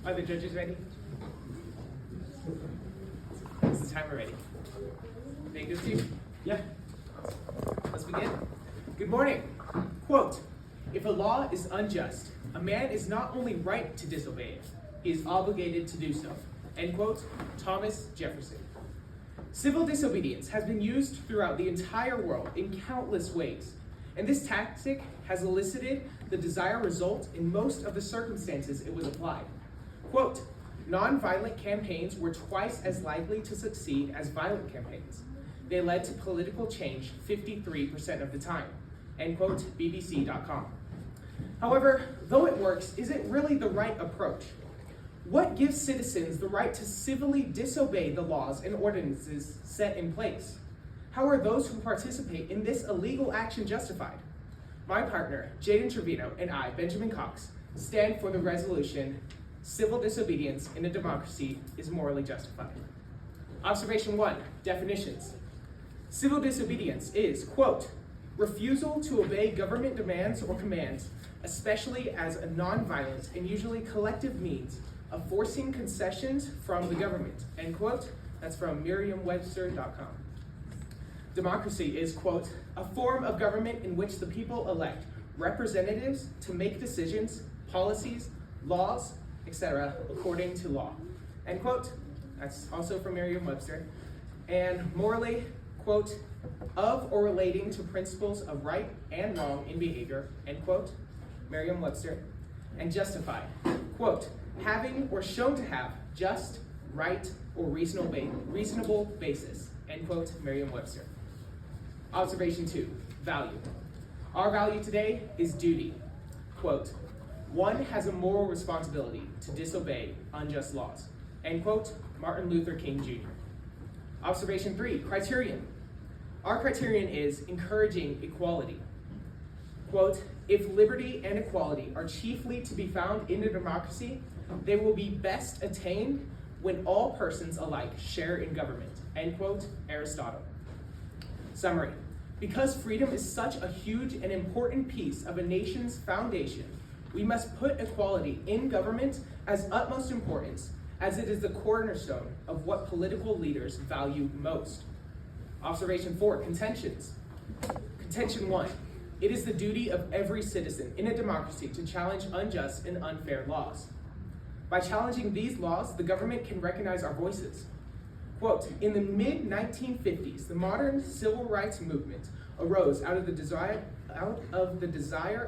Are the judges ready? Is the timer ready? Make this too? Yeah. Let's begin. Good morning. Quote, if a law is unjust, a man is not only right to disobey it, he is obligated to do so. End quote, Thomas Jefferson. Civil disobedience has been used throughout the entire world in countless ways, and this tactic has elicited the desired result in most of the circumstances it was applied. Quote, non-violent campaigns were twice as likely to succeed as violent campaigns. They led to political change 53% of the time. End quote, BBC.com. However, though it works, is it really the right approach? What gives citizens the right to civilly disobey the laws and ordinances set in place? How are those who participate in this illegal action justified? My partner, Jaden Trevino, and I, Benjamin Cox, stand for the resolution, civil disobedience in a democracy is morally justified. Observation 1, definitions. Civil disobedience is, quote, refusal to obey government demands or commands, especially as a non-violent and usually collective means of forcing concessions from the government, end quote. That's from Merriam-Webster.com. Democracy is, quote, a form of government in which the people elect representatives to make decisions, policies, laws, etc., according to law, end quote. That's also from Merriam-Webster. And morally, quote, of or relating to principles of right and wrong in behavior, end quote, Merriam-Webster. And justified, quote, having or shown to have just, right, or reasonable basis, end quote, Merriam-Webster. Observation 2, value. Our value today is duty. Quote, one has a moral responsibility to disobey unjust laws, end quote, Martin Luther King Jr. Observation 3, criterion. Our criterion is encouraging equality. Quote, if liberty and equality are chiefly to be found in a democracy, they will be best attained when all persons alike share in government, end quote, Aristotle. Summary, because freedom is such a huge and important piece of a nation's foundation, we must put equality in government as utmost importance, as it is the cornerstone of what political leaders value most. Observation 4, contentions. Contention 1, it is the duty of every citizen in a democracy to challenge unjust and unfair laws. By challenging these laws, the government can recognize our voices. Quote, in the mid-1950s, the modern civil rights movement arose out of the desire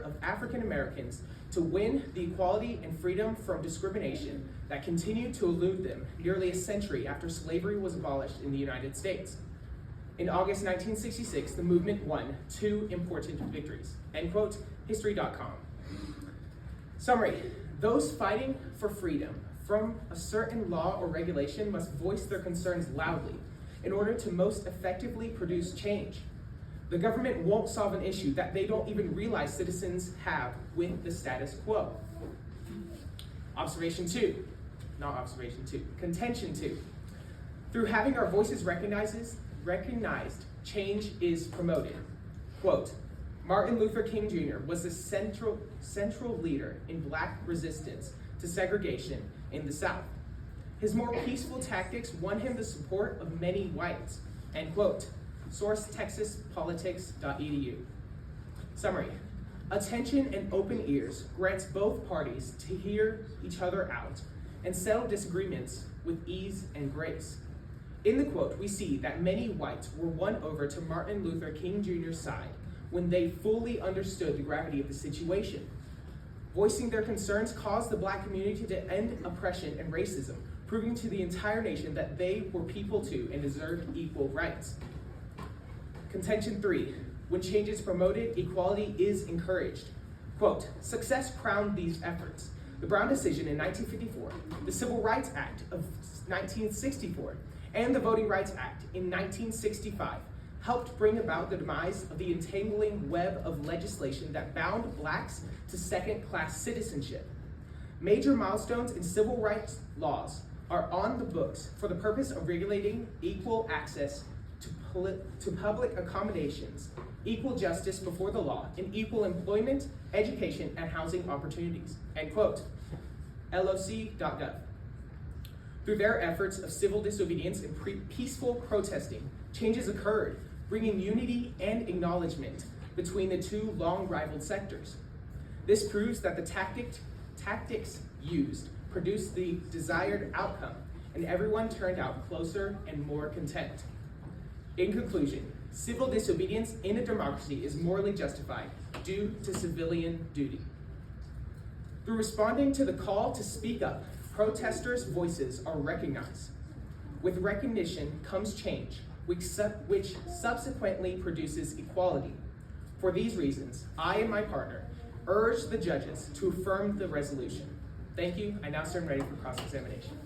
of African Americans to win the equality and freedom from discrimination that continued to elude them nearly a century after slavery was abolished in the United States. In August 1966, the movement won 2 important victories, end quote, history.com. Summary, those fighting for freedom from a certain law or regulation must voice their concerns loudly in order to most effectively produce change. The government won't solve an issue that they don't even realize citizens have with the status quo. Observation 2, not observation 2, contention 2. Through having our voices recognized, change is promoted. Quote, Martin Luther King Jr. was the central leader in Black resistance to segregation in the South. His more peaceful tactics won him the support of many whites, end quote. Source, texaspolitics.edu. Summary, attention and open ears grants both parties to hear each other out and settle disagreements with ease and grace. In the quote, we see that many whites were won over to Martin Luther King Jr.'s side when they fully understood the gravity of the situation. Voicing their concerns caused the Black community to end oppression and racism, proving to the entire nation that they were people too and deserved equal rights. Contention 3, when change is promoted, equality is encouraged. Quote, success crowned these efforts. The Brown decision in 1954, the Civil Rights Act of 1964, and the Voting Rights Act in 1965 helped bring about the demise of the entangling web of legislation that bound Blacks to second-class citizenship. Major milestones in civil rights laws are on the books for the purpose of regulating equal access to public accommodations, equal justice before the law, and equal employment, education, and housing opportunities, end quote. loc.gov. Through their efforts of civil disobedience and peaceful protesting, changes occurred, bringing unity and acknowledgement between the two long-rivaled sectors. This proves that the tactics used produced the desired outcome, and everyone turned out closer and more content. In conclusion, civil disobedience in a democracy is morally justified due to civilian duty. Through responding to the call to speak up, protesters' voices are recognized. With recognition comes change, which subsequently produces equality. For these reasons, I and my partner urge the judges to affirm the resolution. Thank you. I now stand ready for cross-examination.